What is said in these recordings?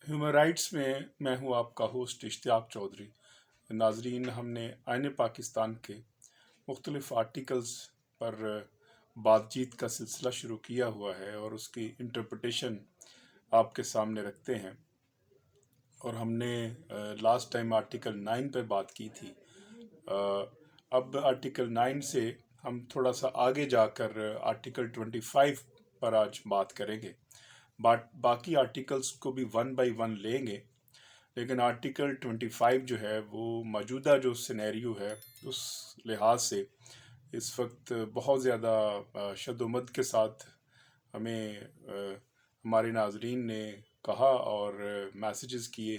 Human rights میں میں ہوں آپ کا ہوسٹ اشتیاق چودھری۔ ناظرین، ہم نے آئین پاکستان کے مختلف آرٹیکلز پر بات چیت کا سلسلہ شروع کیا ہوا ہے اور اس کی انٹرپریٹیشن آپ کے سامنے رکھتے ہیں، اور ہم نے لاسٹ ٹائم آرٹیکل 9 پہ بات کی تھی۔ اب آرٹیکل 9 سے ہم تھوڑا سا آگے جا کر آرٹیکل 25 پر آج بات کریں گے۔ باقی آرٹیکلز کو بھی ون بائی ون لیں گے، لیکن آرٹیکل 25 جو ہے وہ موجودہ جو سینیریو ہے اس لحاظ سے اس وقت بہت زیادہ شد و مد کے ساتھ ہمیں ہمارے ناظرین نے کہا اور میسیجز کیے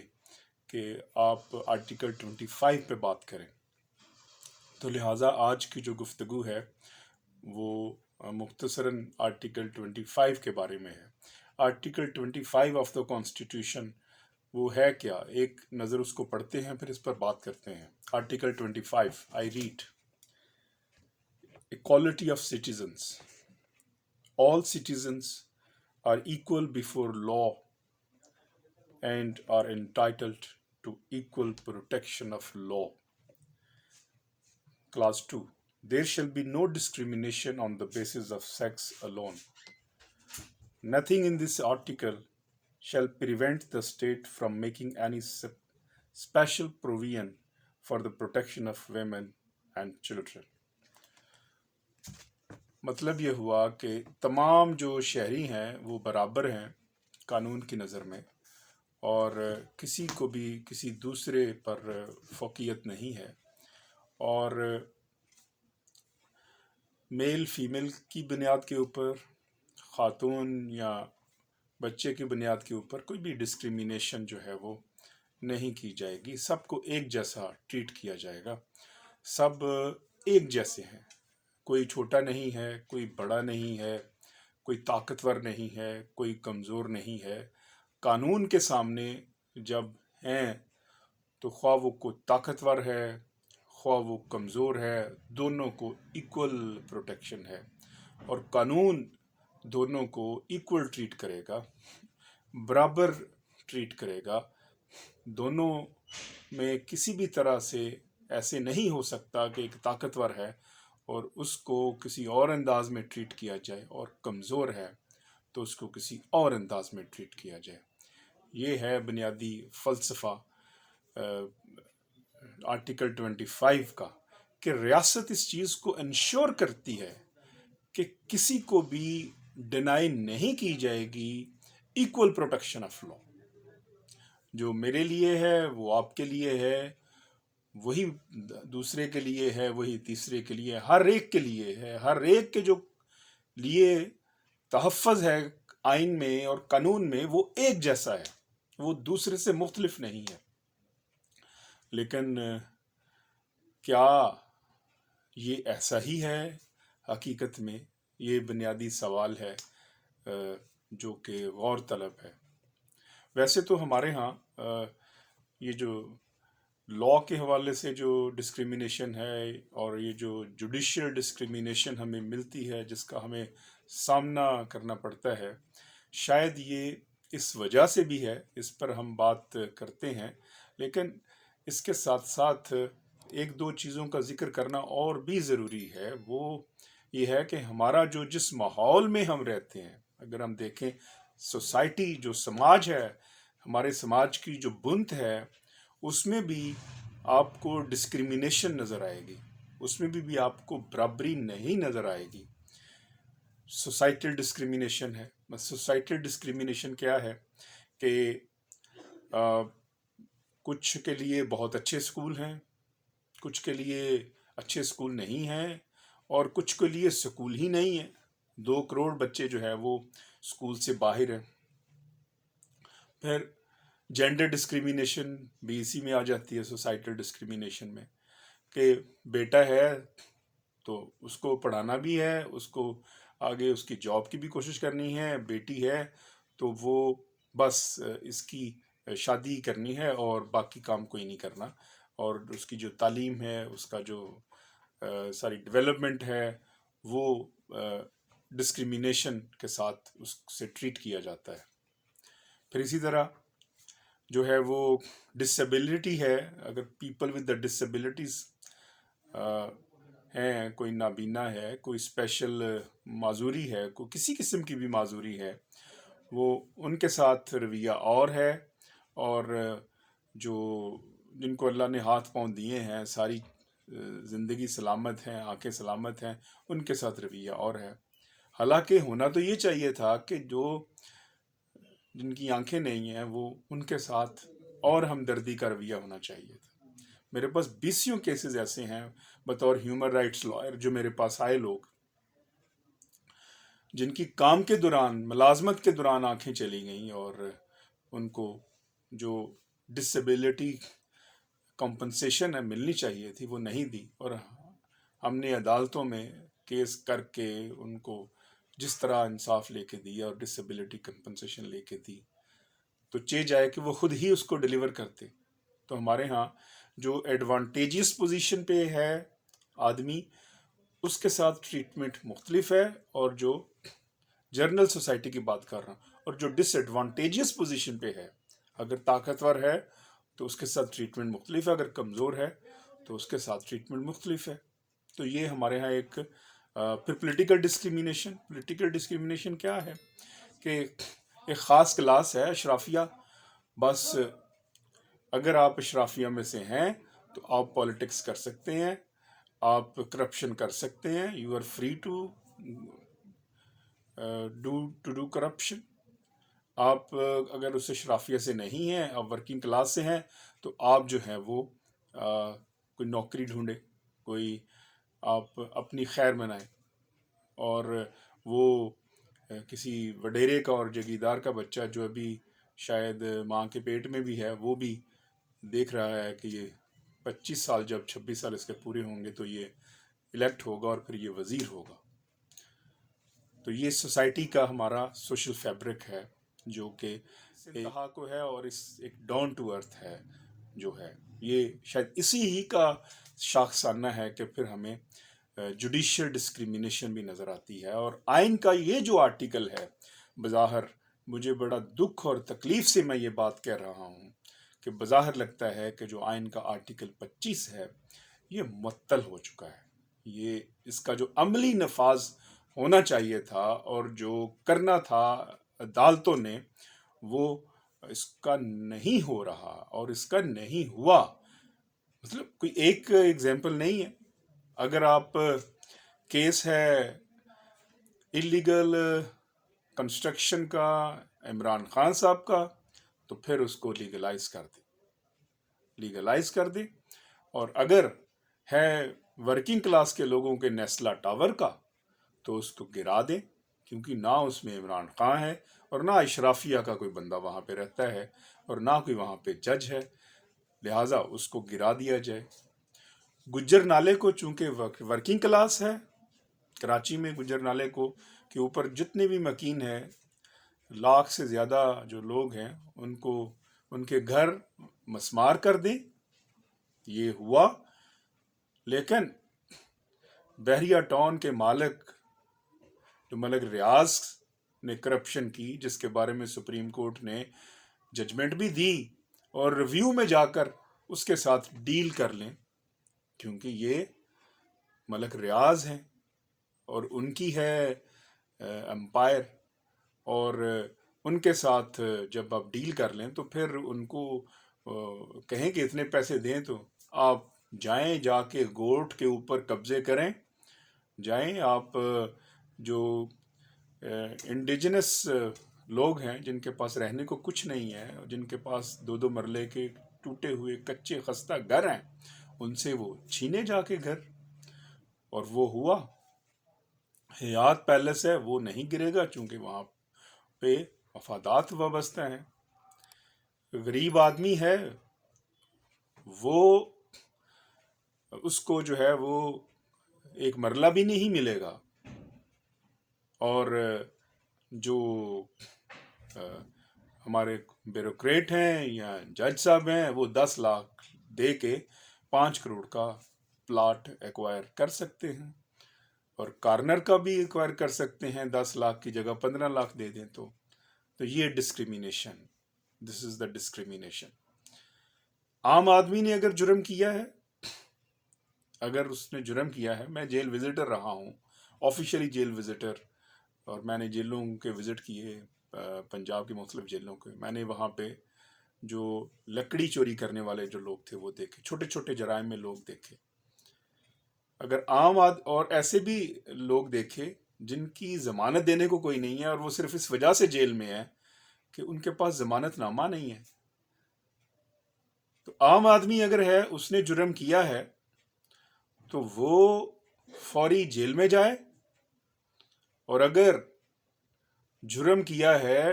کہ آپ آرٹیکل 25 پہ بات کریں، تو لہٰذا آج کی جو گفتگو ہے وہ مختصراً آرٹیکل 25 کے بارے میں ہے۔ آرٹیکل 25 آف دا کانسٹیٹیوشن وہ ہے کیا؟ ایک نظر اس کو پڑھتے ہیں، پھر اس پر بات کرتے ہیں۔ Article 25 I read: Equality of citizens. All citizens are equal before law and are entitled to equal protection of law. Clause 2. There shall be no discrimination on the basis of sex alone. Nothing in this article shall prevent the state from making any special provision for the protection of women and children. مطلب یہ ہوا کہ تمام جو شہری ہیں وہ برابر ہیں قانون کی نظر میں، اور کسی کو بھی کسی دوسرے پر فوقیت نہیں ہے، اور میل فیمیل کی بنیاد کے اوپر، خاتون یا بچے کی بنیاد کے اوپر کوئی بھی ڈسکریمنیشن جو ہے وہ نہیں کی جائے گی۔ سب کو ایک جیسا ٹریٹ کیا جائے گا، سب ایک جیسے ہیں، کوئی چھوٹا نہیں ہے، کوئی بڑا نہیں ہے، کوئی طاقتور نہیں ہے، کوئی کمزور نہیں ہے۔ قانون کے سامنے جب ہیں تو خواہ وہ کوئی طاقتور ہے خواہ وہ کمزور ہے، دونوں کو ایکول پروٹیکشن ہے، اور قانون دونوں کو ایکول ٹریٹ کرے گا، برابر ٹریٹ کرے گا۔ دونوں میں کسی بھی طرح سے ایسے نہیں ہو سکتا کہ ایک طاقتور ہے اور اس کو کسی اور انداز میں ٹریٹ کیا جائے، اور کمزور ہے تو اس کو کسی اور انداز میں ٹریٹ کیا جائے۔ یہ ہے بنیادی فلسفہ آرٹیکل 25 کا، کہ ریاست اس چیز کو انشور کرتی ہے کہ کسی کو بھی ڈینائی نہیں کی جائے گی ایکول پروٹیکشن آف لا۔ جو میرے لیے ہے وہ آپ کے لیے ہے، وہی دوسرے کے لیے ہے، وہی تیسرے کے لیے، ہر ایک کے لیے ہے۔ ہر ایک کے جو لیے تحفظ ہے آئین میں اور قانون میں وہ ایک جیسا ہے، وہ دوسرے سے مختلف نہیں ہے۔ لیکن کیا یہ ایسا ہی ہے حقیقت میں؟ یہ بنیادی سوال ہے جو کہ غور طلب ہے۔ ویسے تو ہمارے ہاں یہ جو لاء کے حوالے سے جو ڈسکریمنیشن ہے، اور یہ جو جوڈیشل ڈسکریمنیشن ہمیں ملتی ہے جس کا ہمیں سامنا کرنا پڑتا ہے، شاید یہ اس وجہ سے بھی ہے، اس پر ہم بات کرتے ہیں۔ لیکن اس کے ساتھ ساتھ ایک دو چیزوں کا ذکر کرنا اور بھی ضروری ہے۔ وہ یہ ہے کہ ہمارا جو جس ماحول میں ہم رہتے ہیں، اگر ہم دیکھیں سوسائٹی جو سماج ہے، ہمارے سماج کی جو بنت ہے، اس میں بھی آپ کو ڈسکریمنیشن نظر آئے گی، اس میں بھی آپ کو برابری نہیں نظر آئے گی۔ سوسائٹل ڈسکریمنیشن ہے۔ سوسائٹل ڈسکریمنیشن کیا ہے کہ کچھ کے لیے بہت اچھے اسکول ہیں، کچھ کے لیے اچھے اسکول نہیں ہیں، اور کچھ کے لیے اسکول ہی نہیں ہے۔ 2 کروڑ بچے جو ہے وہ اسکول سے باہر ہیں۔ پھر جینڈر ڈسکریمنیشن بھی اسی میں آ جاتی ہے، سوسائٹل ڈسکریمنیشن میں، کہ بیٹا ہے تو اس کو پڑھانا بھی ہے، اس کو آگے اس کی جاب کی بھی کوشش کرنی ہے، بیٹی ہے تو وہ بس اس کی شادی کرنی ہے اور باقی کام کوئی نہیں کرنا، اور اس کی جو تعلیم ہے، اس کا جو ساری ڈیولپمنٹ ہے، وہ ڈسکریمنیشن کے ساتھ اس سے ٹریٹ کیا جاتا ہے۔ پھر اسی طرح جو ہے وہ ڈسیبلٹی ہے، اگر پیپل ود دا ڈسیبلٹیز ہیں، کوئی نابینا ہے، کوئی اسپیشل معذوری ہے، کوئی کسی قسم کی بھی معذوری ہے، وہ ان کے ساتھ رویہ اور ہے، اور جو جن کو اللہ نے ہاتھ پاؤں دیے ہیں، ساری زندگی سلامت ہیں، آنکھیں سلامت ہیں، ان کے ساتھ رویہ اور ہے۔ حالانکہ ہونا تو یہ چاہیے تھا کہ جن کی آنکھیں نہیں ہیں وہ ان کے ساتھ اور ہمدردی کا رویہ ہونا چاہیے تھا۔ میرے پاس بیسیوں کیسز ایسے ہیں بطور ہیومن رائٹس لائر، جو میرے پاس آئے لوگ جن کی کام کے دوران، ملازمت کے دوران آنکھیں چلی گئیں، اور ان کو جو ڈسیبلٹی کمپنسیشن ہے ملنی چاہیے تھی وہ نہیں دی، اور ہم نے عدالتوں میں کیس کر کے ان کو جس طرح انصاف لے کے دیا اور ڈسیبلٹی کمپنسیشن لے کے دی تو جائے کہ وہ خود ہی اس کو ڈیلیور کرتے۔ تو ہمارے ہاں جو ایڈوانٹیجس پوزیشن پہ ہے آدمی، اس کے ساتھ ٹریٹمنٹ مختلف ہے، اور جو جرنل سوسائٹی کی بات کر رہا ہوں، اور جو ڈس ایڈوانٹیجس پوزیشن پہ ہے، اگر طاقتور ہے تو اس کے ساتھ ٹریٹمنٹ مختلف ہے، اگر کمزور ہے تو اس کے ساتھ ٹریٹمنٹ مختلف ہے۔ تو یہ ہمارے ہاں ایک پھر پولیٹیکل ڈسکریمنیشن کیا ہے کہ ایک خاص کلاس ہے اشرافیہ، بس اگر آپ اشرافیہ میں سے ہیں تو آپ پالیٹکس کر سکتے ہیں، آپ کرپشن کر سکتے ہیں، you are free to do corruption. آپ اگر اس اشرافیہ سے نہیں ہیں، آپ ورکنگ کلاس سے ہیں، تو آپ جو ہیں وہ کوئی نوکری ڈھونڈیں، کوئی آپ اپنی خیر منائیں، اور وہ کسی وڈیرے کا اور جگیردار کا بچہ جو ابھی شاید ماں کے پیٹ میں بھی ہے، وہ بھی دیکھ رہا ہے کہ یہ 25 سال، جب 26 سال اس کے پورے ہوں گے تو یہ الیکٹ ہوگا اور پھر یہ وزیر ہوگا۔ تو یہ سوسائٹی کا ہمارا سوشل فیبرک ہے جو کہ انتہا کو ہے، اور اس ایک ڈاؤن ٹو ارتھ ہے جو ہے، یہ شاید اسی ہی کا شاخسانہ ہے کہ پھر ہمیں جوڈیشل ڈسکریمنیشن بھی نظر آتی ہے۔ اور آئین کا یہ جو آرٹیکل ہے، بظاہر مجھے بڑا دکھ اور تکلیف سے میں یہ بات کہہ رہا ہوں کہ بظاہر لگتا ہے کہ جو آئین کا آرٹیکل 25 ہے یہ معطل ہو چکا ہے۔ یہ اس کا جو عملی نفاذ ہونا چاہیے تھا اور جو کرنا تھا عدالتوں نے، وہ اس کا نہیں ہو رہا اور اس کا نہیں ہوا۔ مطلب کوئی ایک ایگزامپل نہیں ہے، اگر آپ کیس ہے اللیگل کنسٹرکشن کا عمران خان صاحب کا، تو پھر اس کو لیگلائز کر دیں، اور اگر ہے ورکنگ کلاس کے لوگوں کے نیسلا ٹاور کا تو اس کو گرا دیں، کیونکہ نہ اس میں عمران خان ہے اور نہ اشرافیہ کا کوئی بندہ وہاں پہ رہتا ہے اور نہ کوئی وہاں پہ جج ہے، لہٰذا اس کو گرا دیا جائے۔ گجر نالے کو چونکہ ورکنگ کلاس ہے، کراچی میں گجر نالے کو کے اوپر جتنے بھی مکین ہیں، لاکھ سے زیادہ جو لوگ ہیں، ان کو ان کے گھر مسمار کر دیں، یہ ہوا۔ لیکن بحریہ ٹاؤن کے مالک جو ملک ریاض نے کرپشن کی، جس کے بارے میں سپریم کورٹ نے ججمنٹ بھی دی، اور ریویو میں جا کر اس کے ساتھ ڈیل کر لیں، کیونکہ یہ ملک ریاض ہیں اور ان کی ہے امپائر، اور ان کے ساتھ جب آپ ڈیل کر لیں تو پھر ان کو کہیں کہ اتنے پیسے دیں، تو آپ جائیں، جا کے گورٹ کے اوپر قبضے کریں، جائیں آپ جو انڈیجنس لوگ ہیں جن کے پاس رہنے کو کچھ نہیں ہے، جن کے پاس 2 مرلے کے ٹوٹے ہوئے کچے خستہ گھر ہیں، ان سے وہ چھینے جا کے گھر، اور وہ ہوا۔ حیات پیلس ہے وہ نہیں گرے گا چونکہ وہاں پہ مفادات وابستہ ہیں۔ غریب آدمی ہے وہ، اس کو جو ہے وہ ایک مرلہ بھی نہیں ملے گا، اور جو ہمارے بیوروکریٹ ہیں یا جج صاحب ہیں، وہ 10 لاکھ دے کے 5 کروڑ کا پلاٹ ایکوائر کر سکتے ہیں، اور کارنر کا بھی ایکوائر کر سکتے ہیں، 10 لاکھ کی جگہ 15 لاکھ دے دیں تو یہ ڈسکریمنیشن دس از دا ڈسکریمنیشن. عام آدمی نے اگر جرم کیا ہے، اگر اس نے جرم کیا ہے، میں جیل وزٹر رہا ہوں، آفیشلی جیل وزٹر، اور میں نے جیلوں کے وزٹ کیے، پنجاب کی مختلف جیلوں کے. میں نے وہاں پہ جو لکڑی چوری کرنے والے جو لوگ تھے وہ دیکھے، چھوٹے چھوٹے جرائم میں لوگ دیکھے. اگر اور ایسے بھی لوگ دیکھے جن کی ضمانت دینے کو کوئی نہیں ہے، اور وہ صرف اس وجہ سے جیل میں ہے کہ ان کے پاس ضمانت نامہ نہیں ہے. تو عام آدمی اگر ہے، اس نے جرم کیا ہے، تو وہ فوری جیل میں جائے، اور اگر جرم کیا ہے،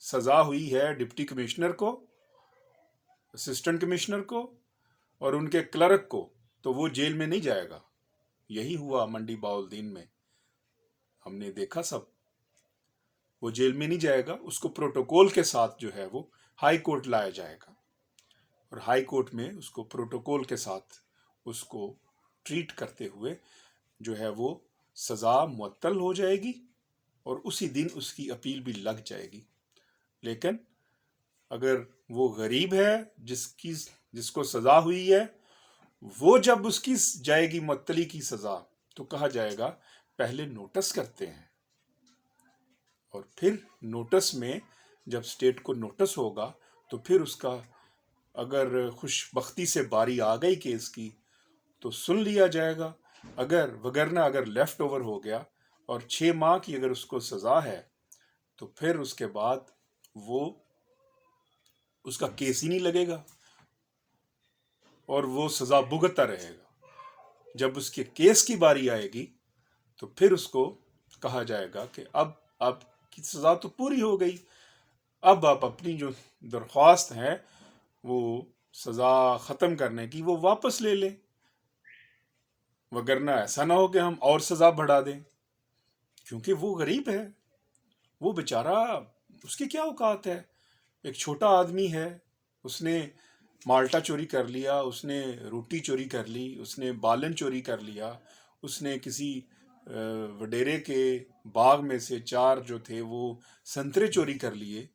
سزا ہوئی ہے ڈپٹی کمشنر کو، اسسٹنٹ کمشنر کو اور ان کے کلرک کو، تو وہ جیل میں نہیں جائے گا. یہی ہوا منڈی باؤلدین میں، ہم نے دیکھا سب. وہ جیل میں نہیں جائے گا، اس کو پروٹوکول کے ساتھ جو ہے وہ ہائی کورٹ لایا جائے گا، اور ہائی کورٹ میں اس کو پروٹوکول کے ساتھ اس کو ٹریٹ کرتے ہوئے جو ہے وہ سزا معطل ہو جائے گی، اور اسی دن اس کی اپیل بھی لگ جائے گی. لیکن اگر وہ غریب ہے جس کو سزا ہوئی ہے، وہ جب اس کی جائے گی معطلی کی سزا، تو کہا جائے گا پہلے نوٹس کرتے ہیں، اور پھر نوٹس میں جب اسٹیٹ کو نوٹس ہوگا تو پھر اس کا اگر خوش بختی سے باری آ گئی کیس کی تو سن لیا جائے گا. اگر لیفٹ اوور ہو گیا اور 6 ماہ کی اگر اس کو سزا ہے، تو پھر اس کے بعد وہ اس کا کیس ہی نہیں لگے گا، اور وہ سزا بھگتتا رہے گا. جب اس کے کیس کی باری آئے گی تو پھر اس کو کہا جائے گا کہ اب آپ کی سزا تو پوری ہو گئی، اب آپ اپنی جو درخواست ہے وہ سزا ختم کرنے کی وہ واپس لے لیں، وگرنہ ایسا نہ ہو کہ ہم اور سزا بڑھا دیں. کیونکہ وہ غریب ہے، وہ بیچارہ، اس کی کیا اوقات ہے؟ ایک چھوٹا آدمی ہے، اس نے مالٹا چوری کر لیا، اس نے روٹی چوری کر لی، اس نے بالن چوری کر لیا، اس نے کسی وڈیرے کے باغ میں سے 4 جو تھے وہ سنترے چوری کر لیے،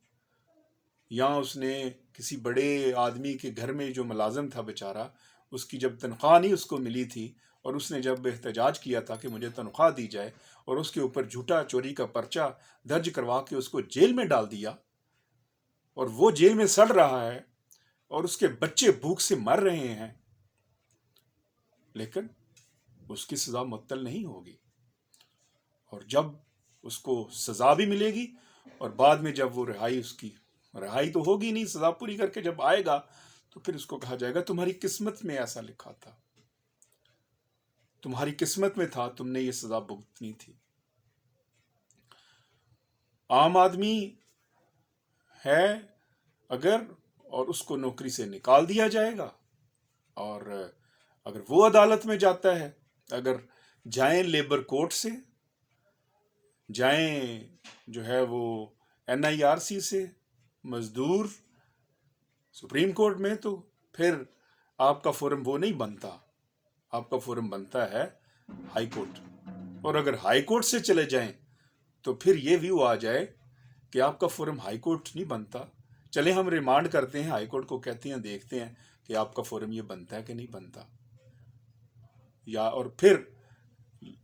یا اس نے کسی بڑے آدمی کے گھر میں جو ملازم تھا بیچارہ، اس کی جب تنخواہ نہیں اس کو ملی تھی، اور اس نے جب احتجاج کیا تھا کہ مجھے تنخواہ دی جائے، اور اس کے اوپر جھوٹا چوری کا پرچہ درج کروا کے اس کو جیل میں ڈال دیا، اور وہ جیل میں سڑ رہا ہے، اور اس کے بچے بھوک سے مر رہے ہیں، لیکن اس کی سزا معطل نہیں ہوگی. اور جب اس کو سزا بھی ملے گی، اور بعد میں جب وہ رہائی تو ہوگی نہیں، سزا پوری کر کے جب آئے گا تو پھر اس کو کہا جائے گا تمہاری قسمت میں ایسا لکھا تھا، تمہاری قسمت میں تھا، تم نے یہ سزا بھگتنی تھی. عام آدمی ہے اگر، اور اس کو نوکری سے نکال دیا جائے گا، اور اگر وہ عدالت میں جاتا ہے، اگر جائیں لیبر کورٹ سے، جائیں جو ہے وہ NIRC سے، مزدور سپریم کورٹ میں، تو پھر آپ کا فورم وہ نہیں بنتا، آپ کا فورم بنتا ہے ہائی کورٹ. اور اگر ہائی کورٹ سے چلے جائیں تو پھر یہ ویو آ جائے کہ آپ کا فورم ہائی کورٹ نہیں بنتا، چلے ہم ریمانڈ کرتے ہیں، ہائی کورٹ کو کہتے ہیں دیکھتے ہیں کہ آپ کا فورم یہ بنتا ہے کہ نہیں بنتا. اور پھر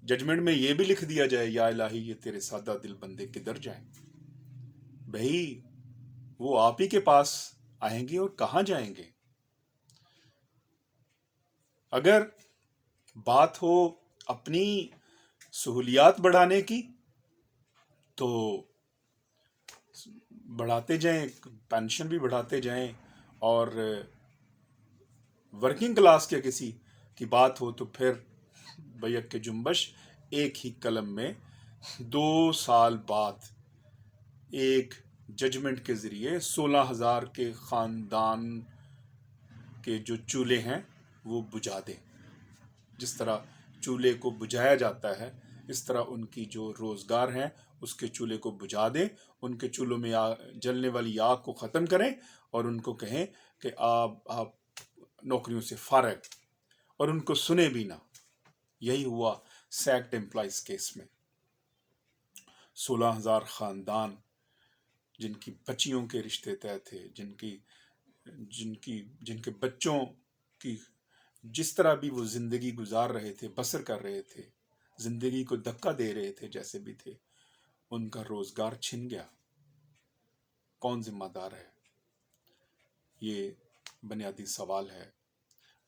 ججمنٹ میں یہ بھی لکھ دیا جائے یا الہی یہ تیرے سادہ دل بندے کدھر جائیں. بھئی وہ آپ ہی کے پاس آئیں گے اور کہاں جائیں گے؟ اگر بات ہو اپنی سہولیات بڑھانے کی تو بڑھاتے جائیں، پینشن بھی بڑھاتے جائیں، اور ورکنگ کلاس کے کسی کی بات ہو تو پھر بیک کے جنبش، ایک ہی قلم میں 2 سال بعد ایک ججمنٹ کے ذریعے 16,000 کے خاندان کے جو چولہے ہیں وہ بجھا دیں. جس طرح چولہے کو بجھایا جاتا ہے، اس طرح ان کی جو روزگار ہیں اس کے چولہے کو بجھا دیں، ان کے چولہوں میں جلنے والی آگ کو ختم کریں، اور ان کو کہیں کہ آپ نوکریوں سے فارغ، اور ان کو سنے بھی نہ. یہی ہوا سیکٹ امپلائیز کیس میں. 16,000 خاندان جن کی بچیوں کے رشتے طے تھے، جن کے بچوں کی جس طرح بھی وہ زندگی گزار رہے تھے، بسر کر رہے تھے، زندگی کو دھکا دے رہے تھے، جیسے بھی تھے، ان کا روزگار چھن گیا. کون ذمہ دار ہے؟ یہ بنیادی سوال ہے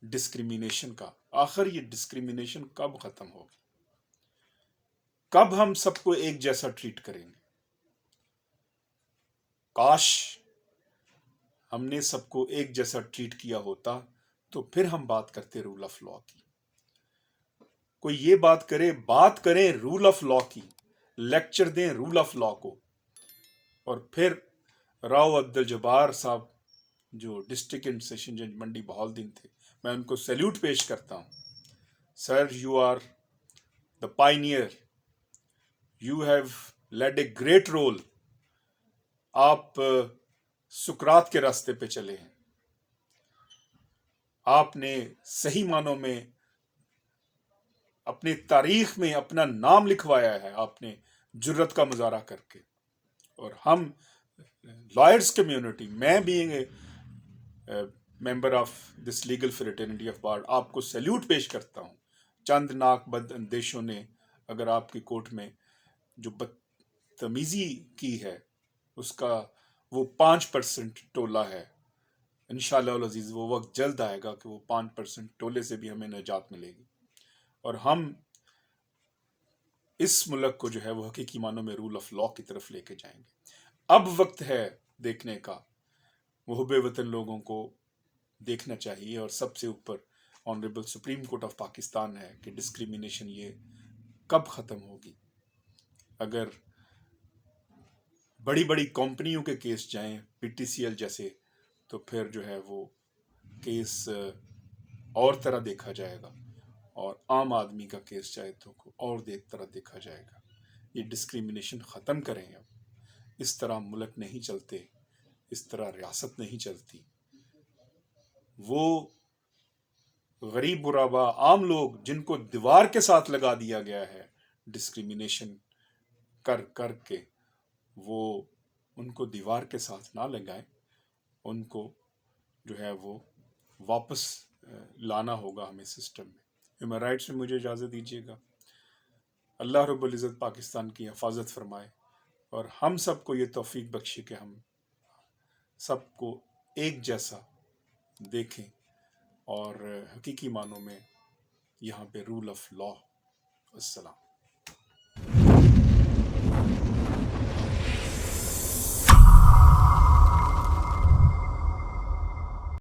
ڈسکریمنیشن کا. آخر یہ ڈسکریمنیشن کب ختم ہوگی؟ کب ہم سب کو ایک جیسا ٹریٹ کریں گے؟ کاش ہم نے سب کو ایک جیسا ٹریٹ کیا ہوتا تو پھر ہم بات کرتے رول آف لا کی. کوئی یہ بات کریں رول آف لا کی، لیکچر دیں رول آف لا کو. اور پھر راؤ عبدالجبار صاحب جو ڈسٹرکٹ اینڈ سیشن جج منڈی بہاؤالدین تھے، میں ان کو سیلیوٹ پیش کرتا ہوں. Sir, you are the pioneer, you have lead a great role. آپ سکرات کے راستے پہ چلے ہیں. آپ نے صحیح معنوں میں اپنی تاریخ میں اپنا نام لکھوایا ہے، آپ نے جرت کا مظاہرہ کر کے. اور ہم لائرز کمیونٹی، میں being a member of this legal fraternity of bar, آپ کو سیلیوٹ پیش کرتا ہوں. چند ناک بد اندیشوں نے اگر آپ کی کورٹ میں جو بدتمیزی کی ہے، اس کا وہ 5% ٹولہ ہے. انشاءاللہ العزیز وہ وقت جلد آئے گا کہ وہ 5% ٹولے سے بھی ہمیں نجات ملے گی، اور ہم اس ملک کو جو ہے وہ حقیقی معنوں میں رول آف لا کی طرف لے کے جائیں گے. اب وقت ہے دیکھنے کا. محب وطن لوگوں کو دیکھنا چاہیے، اور سب سے اوپر honourable supreme court of Pakistan ہے کہ ڈسکریمنیشن یہ کب ختم ہوگی. اگر بڑی بڑی کمپنیوں کے کیس جائیں، پی ٹی سی ایل جیسے، تو پھر جو ہے وہ کیس اور طرح دیکھا جائے گا، اور عام آدمی کا کیس چاہے تو اور طرح دیکھا جائے گا. یہ ڈسکریمنیشن ختم کریں. اب اس طرح ملک نہیں چلتے، اس طرح ریاست نہیں چلتی. وہ غریب غربا عام لوگ جن کو دیوار کے ساتھ لگا دیا گیا ہے ڈسکریمنیشن کر کر کے، وہ ان کو دیوار کے ساتھ نہ لگائیں. ان کو جو ہے وہ واپس لانا ہوگا ہمیں سسٹم میں. ہیومن رائٹس میں مجھے اجازت دیجیے گا. اللہ رب العزت پاکستان کی حفاظت فرمائے، اور ہم سب کو یہ توفیق بخشے کہ ہم سب کو ایک جیسا دیکھیں، اور حقیقی معنوں میں یہاں پہ رول آف لا. السلام.